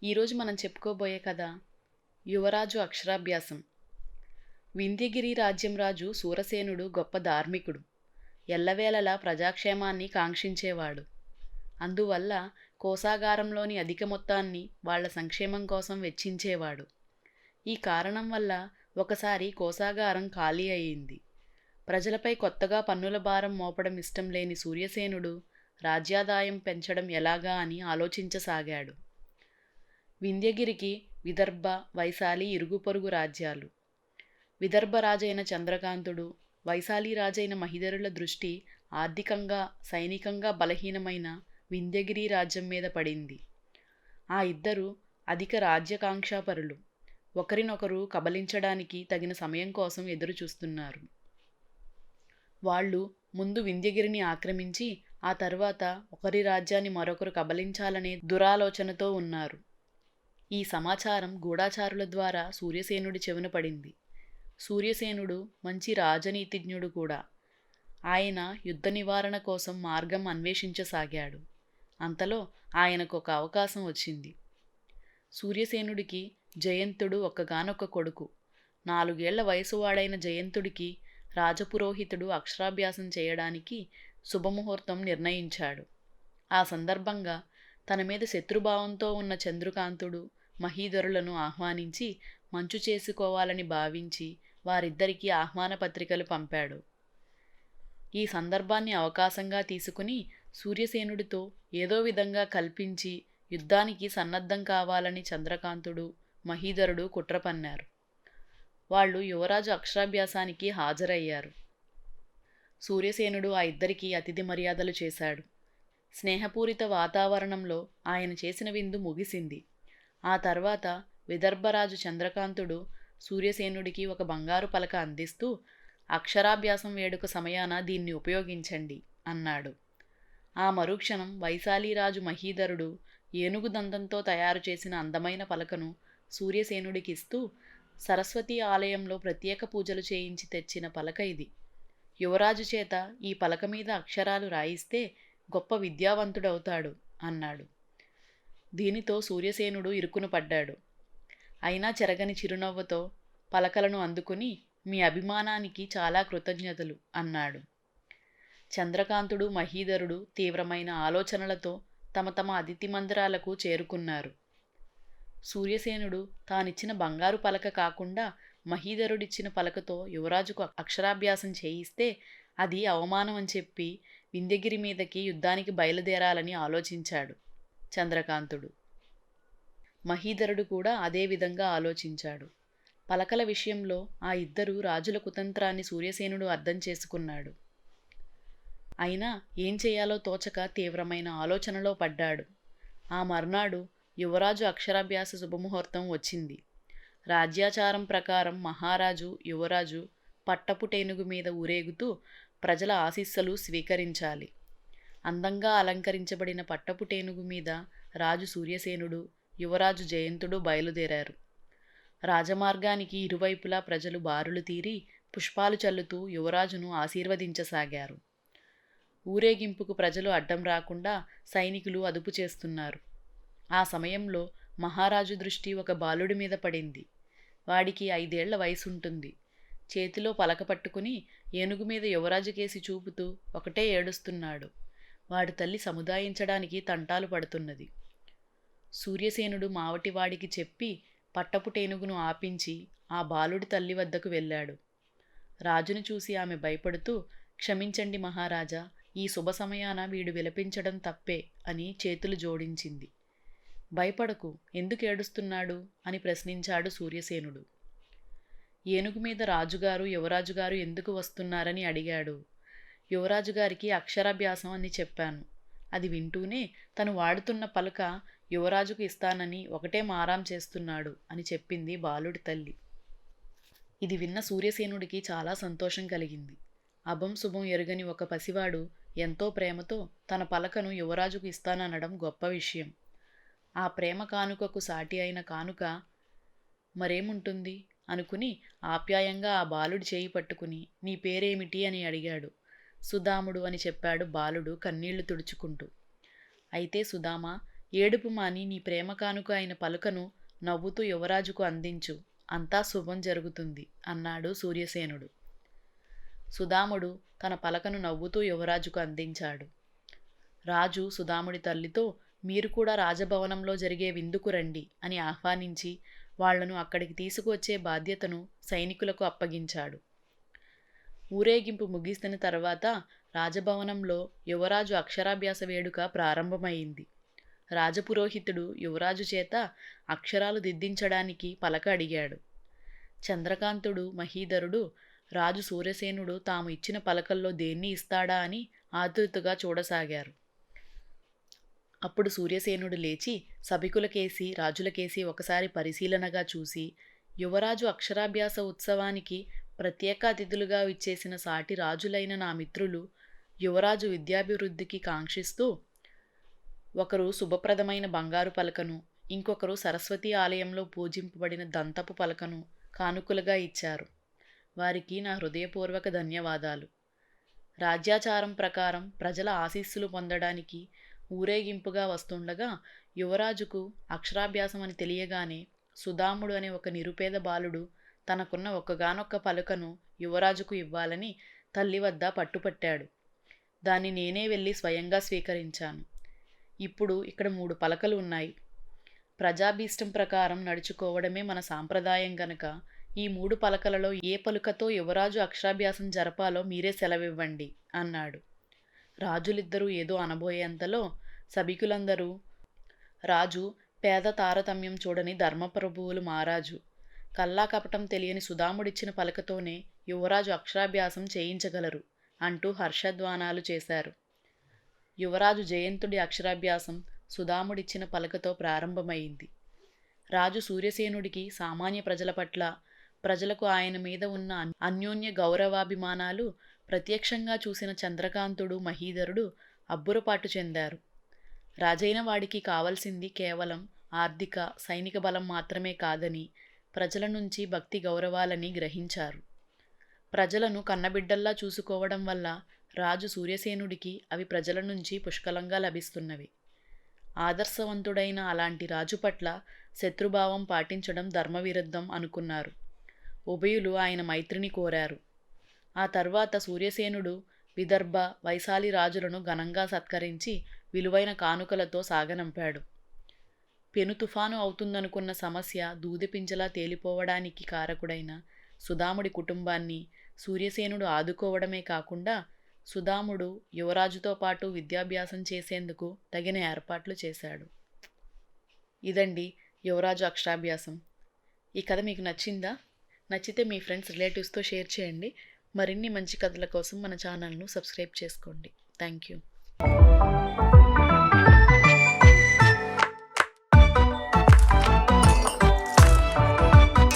ఈరోజు మనం చెప్పుకోబోయే కథ యువరాజు అక్షరాభ్యాసం. వింధ్యగిరి రాజ్యం రాజు సూరసేనుడు గొప్ప ధార్మికుడు. ఎల్లవేళలా ప్రజాక్షేమాన్ని కాంక్షించేవాడు. అందువల్ల కోశాగారంలోని అధిక మొత్తాన్ని వాళ్ల సంక్షేమం కోసం వెచ్చించేవాడు. ఈ కారణం వల్ల ఒకసారి కోశాగారం ఖాళీ అయింది. ప్రజలపై కొత్తగా పన్నుల భారం మోపడం ఇష్టం లేని సూర్యసేనుడు రాజ్యాదాయం పెంచడం ఎలాగా అని ఆలోచించసాగాడు. వింధ్యగిరికి విదర్భ, వైశాలి ఇరుగు పొరుగు రాజ్యాలు. విదర్భ రాజైన చంద్రకాంతుడు, వైశాలి రాజైన మహిధరుల దృష్టి ఆర్థికంగా, సైనికంగా బలహీనమైన వింధ్యగిరి రాజ్యం మీద పడింది. ఆ ఇద్దరు అధిక రాజ్యకాంక్షాపరులు. ఒకరినొకరు కబళించడానికి తగిన సమయం కోసం ఎదురుచూస్తున్నారు. వాళ్ళు ముందు వింధ్యగిరిని ఆక్రమించి ఆ తర్వాత ఒకరి రాజ్యాన్ని మరొకరు కబళించాలనే దురాలోచనతో ఉన్నారు. ఈ సమాచారం గూఢచారుల ద్వారా సూర్యసేనుడి చెవిన పడింది. సూర్యసేనుడు మంచి రాజనీతిజ్ఞుడు కూడా. ఆయన యుద్ధ నివారణ కోసం మార్గం అన్వేషించసాగాడు. అంతలో ఆయనకు ఒక అవకాశం వచ్చింది. సూర్యసేనుడికి జయంతుడు ఒక్కగానొక్క కొడుకు. 4 ఏళ్ల వయసువాడైన జయంతుడికి రాజపురోహితుడు అక్షరాభ్యాసం చేయడానికి శుభముహూర్తం నిర్ణయించాడు. ఆ సందర్భంగా తన మీద శత్రుభావంతో ఉన్న చంద్రకాంతుడు మహీధరులను ఆహ్వానించి మంచు చేసుకోవాలని భావించి వారిద్దరికీ ఆహ్వాన పత్రికలు పంపాడు. ఈ సందర్భాన్ని అవకాశంగా తీసుకుని సూర్యసేనుడితో ఏదో విధంగా కల్పించి యుద్ధానికి సన్నద్ధం కావాలని చంద్రకాంతుడు, మహీధరుడు కుట్ర పన్నారు. వాళ్ళు యువరాజు అక్షరాభ్యాసానికి హాజరయ్యారు. సూర్యసేనుడు ఆ ఇద్దరికీ అతిథి మర్యాదలు చేశాడు. స్నేహపూరిత వాతావరణంలో ఆయన చేసిన విందు ముగిసింది. ఆ తర్వాత విదర్భరాజు చంద్రకాంతుడు సూర్యసేనుడికి ఒక బంగారు పలక అందిస్తూ, అక్షరాభ్యాసం వేడుక సమయాన దీన్ని ఉపయోగించండి అన్నాడు. ఆ మరుక్షణం వైశాలిరాజు మహీధరుడు ఏనుగు దంతంతో తయారు చేసిన అందమైన పలకను సూర్యసేనుడికిస్తూ, సరస్వతి ఆలయంలో ప్రత్యేక పూజలు చేయించి తెచ్చిన పలక ఇది. యువరాజు చేత ఈ పలక మీద అక్షరాలు రాయిస్తే గొప్ప విద్యావంతుడవుతాడు అన్నాడు. దీనితో సూర్యసేనుడు ఇరుకున పడ్డాడు. అయినా చెరగని చిరునవ్వుతో పలకలను అందుకుని, మీ అభిమానానికి చాలా కృతజ్ఞతలు అన్నాడు. చంద్రకాంతుడు, మహీధరుడు తీవ్రమైన ఆలోచనలతో తమ తమ అతిథి మందిరాలకు చేరుకున్నారు. సూర్యసేనుడు తానిచ్చిన బంగారు పలక కాకుండా మహీధరుడిచ్చిన పలకతో యువరాజుకు అక్షరాభ్యాసం చేయిస్తే అది అవమానం అని చెప్పి వింధ్యగిరి మీదకి యుద్ధానికి బయలుదేరాలని ఆలోచించాడు చంద్రకాంతుడు. మహీధరుడు కూడా అదే విధంగా ఆలోచించాడు. పలకల విషయంలో ఆ ఇద్దరు రాజుల కుతంత్రాన్ని సూర్యసేనుడు అర్థం చేసుకున్నాడు. అయినా ఏం చేయాలో తోచక తీవ్రమైన ఆలోచనలో పడ్డాడు. ఆ మర్నాడు యువరాజు అక్షరాభ్యాస శుభముహూర్తం వచ్చింది. రాజ్యాచారం ప్రకారం మహారాజు, యువరాజు పట్టపుటేనుగు మీద ఊరేగుతూ ప్రజల ఆశీస్సులు స్వీకరించాలి. అందంగా అలంకరించబడిన పట్టపుటేనుగు మీద రాజు సూర్యసేనుడు, యువరాజు జయంతుడు బయలుదేరారు. రాజమార్గానికి ఇరువైపులా ప్రజలు బారులు తీరి పుష్పాలు చల్లుతూ యువరాజును ఆశీర్వదించసాగారు. ఊరేగింపుకు ప్రజలు అడ్డం రాకుండా సైనికులు అదుపు చేస్తున్నారు. ఆ సమయంలో మహారాజు దృష్టి ఒక బాలుడి మీద పడింది. వాడికి 5 ఏళ్ల వయసుంటుంది. చేతిలో పలక పట్టుకుని ఏనుగు మీద యువరాజుకేసి చూపుతూ ఒకటే ఏడుస్తున్నాడు. వాడి తల్లి సముదాయించడానికి తంటాలు పడుతున్నది. సూర్యసేనుడు మావటివాడికి చెప్పి పట్టపుటేనుగును ఆపించి ఆ బాలుడి తల్లి వద్దకు వెళ్ళాడు. రాజును చూసి ఆమె భయపడుతూ, క్షమించండి మహారాజా, ఈ శుభ సమయాన వీడు విలపించడం తప్పే అని చేతులు జోడించింది. భయపడకు, ఎందుకు ఏడుస్తున్నాడు అని ప్రశ్నించాడు సూర్యసేనుడు. ఏనుగు మీద రాజుగారు, యువరాజుగారు ఎందుకు వస్తున్నారని అడిగాడు. యువరాజుగారికి అక్షరాభ్యాసం అని చెప్పాను. అది వింటూనే తను వాడుతున్న పలక యువరాజుకు ఇస్తానని ఒకటే మారాం చేస్తున్నాడు అని చెప్పింది బాలుడి తల్లి. ఇది విన్న సూర్యసేనుడికి చాలా సంతోషం కలిగింది. అభం శుభం ఎరుగని ఒక పసివాడు ఎంతో ప్రేమతో తన పలకను యువరాజుకు ఇస్తాననడం గొప్ప విషయం. ఆ ప్రేమ కానుకకు సాటి అయిన కానుక మరేముంటుంది అనుకుని ఆప్యాయంగా ఆ బాలుడి చేయి పట్టుకుని, నీ పేరేమిటి అని అడిగాడు. సుధాముడు అని చెప్పాడు బాలుడు కన్నీళ్లు తుడుచుకుంటూ. అయితే సుధామ, ఏడుపు మాని నీ ప్రేమ కానుక అయిన పలుకను నవ్వుతూ యువరాజుకు అందించు, అంతా శుభం జరుగుతుంది అన్నాడు సూర్యసేనుడు. సుదాముడు తన పలకను నవ్వుతూ యువరాజుకు అందించాడు. రాజు సుదాముడి తల్లితో మీరు కూడా రాజభవనంలో జరిగే విందుకు రండి అని ఆహ్వానించి వాళ్లను అక్కడికి తీసుకువచ్చే బాధ్యతను సైనికులకు అప్పగించాడు. ఊరేగింపు ముగిసిన తర్వాత రాజభవనంలో యువరాజు అక్షరాభ్యాస వేడుక ప్రారంభమైంది. రాజపురోహితుడు యువరాజు చేత అక్షరాలు దిద్దించడానికి పలక అడిగాడు. చంద్రకాంతుడు, మహీధరుడు రాజు సూర్యసేనుడు తాము ఇచ్చిన పలకల్లో దేన్ని ఇస్తాడా అని ఆతృతగా చూడసాగారు. అప్పుడు సూర్యసేనుడు లేచి సభికులకేసి రాజులకేసి ఒకసారి పరిశీలనగా చూసి, యువరాజు అక్షరాభ్యాస ఉత్సవానికి ప్రత్యేక అతిథులుగా విచ్చేసిన సాటి రాజులైన నా మిత్రులు యువరాజు విద్యాభివృద్ధికి కాంక్షిస్తూ ఒకరు శుభప్రదమైన బంగారు పలకను, ఇంకొకరు సరస్వతి ఆలయంలో పూజింపబడిన దంతపు పలకను కానుకలుగా ఇచ్చారు. వారికి నా హృదయపూర్వక ధన్యవాదాలు. రాజ్యాచారం ప్రకారం ప్రజల ఆశీస్సులు పొందడానికి ఊరేగింపుగా వస్తుండగా యువరాజుకు అక్షరాభ్యాసం అని తెలియగానే సుదాముడు అనే ఒక నిరుపేద బాలుడు తనకున్న ఒక్కగానొక్క పలుకను యువరాజుకు ఇవ్వాలని తల్లి వద్ద పట్టుపట్టాడు. దాన్ని నేనే వెళ్ళి స్వయంగా స్వీకరించాను. ఇప్పుడు ఇక్కడ 3 పలకలు ఉన్నాయి. ప్రజాభీష్టం ప్రకారం నడుచుకోవడమే మన సాంప్రదాయం గనక ఈ 3 పలకలలో ఏ పలుకతో యువరాజు అక్షరాభ్యాసం జరపాలో మీరే సెలవివ్వండి అన్నాడు. రాజులిద్దరూ ఏదో అనబోయేంతలో సభికులందరూ రాజు పేద తారతమ్యం చూడని ధర్మప్రభువులు మహారాజు, కల్లా కపటం తెలియని సుదాముడిచ్చిన పలకతోనే యువరాజు అక్షరాభ్యాసం చేయించగలరు అంటూ హర్షధ్వానాలు చేశారు. యువరాజు జయంతుడి అక్షరాభ్యాసం సుదాముడిచ్చిన పలకతో ప్రారంభమైంది. రాజు సూర్యసేనుడికి సామాన్య ప్రజల పట్ల, ప్రజలకు ఆయన మీద ఉన్న అన్యోన్య గౌరవాభిమానాలు ప్రత్యక్షంగా చూసిన చంద్రకాంతుడు, మహీధరుడు అబ్బురపాటు చెందారు. రాజైన వాడికి కావలసింది కేవలం ఆర్థిక, సైనిక బలం మాత్రమే కాదని, ప్రజల నుంచి భక్తి గౌరవాలని గ్రహించారు. ప్రజలను కన్నబిడ్డల్లా చూసుకోవడం వల్ల రాజు సూర్యసేనుడికి అవి ప్రజల నుంచి పుష్కలంగా లభిస్తున్నవి. ఆదర్శవంతుడైన అలాంటి రాజు పట్ల శత్రుభావం పాటించడం ధర్మవిరుద్ధం అనుకున్నారు. ఉభయులు ఆయన మైత్రిని కోరారు. ఆ తర్వాత సూర్యసేనుడు విదర్భ, వైశాలి రాజులను ఘనంగా సత్కరించి విలువైన కానుకలతో సాగనంపాడు. పెను తుఫాను అవుతుందనుకున్న సమస్య దూదిపింజలా తేలిపోవడానికి కారకుడైన సుదాముడి కుటుంబాన్ని సూర్యసేనుడు ఆదుకోవడమే కాకుండా సుదాముడు యువరాజుతో పాటు విద్యాభ్యాసం చేసేందుకు తగిన ఏర్పాట్లు చేశాడు. ఇదండి యువరాజు అక్షరాభ్యాసం. ఈ కథ మీకు నచ్చిందా? నచ్చితే మీ ఫ్రెండ్స్, రిలేటివ్స్తో షేర్ చేయండి. మరిన్ని మంచి కథల కోసం మన ఛానల్ను సబ్స్క్రైబ్ చేసుకోండి. Thank you.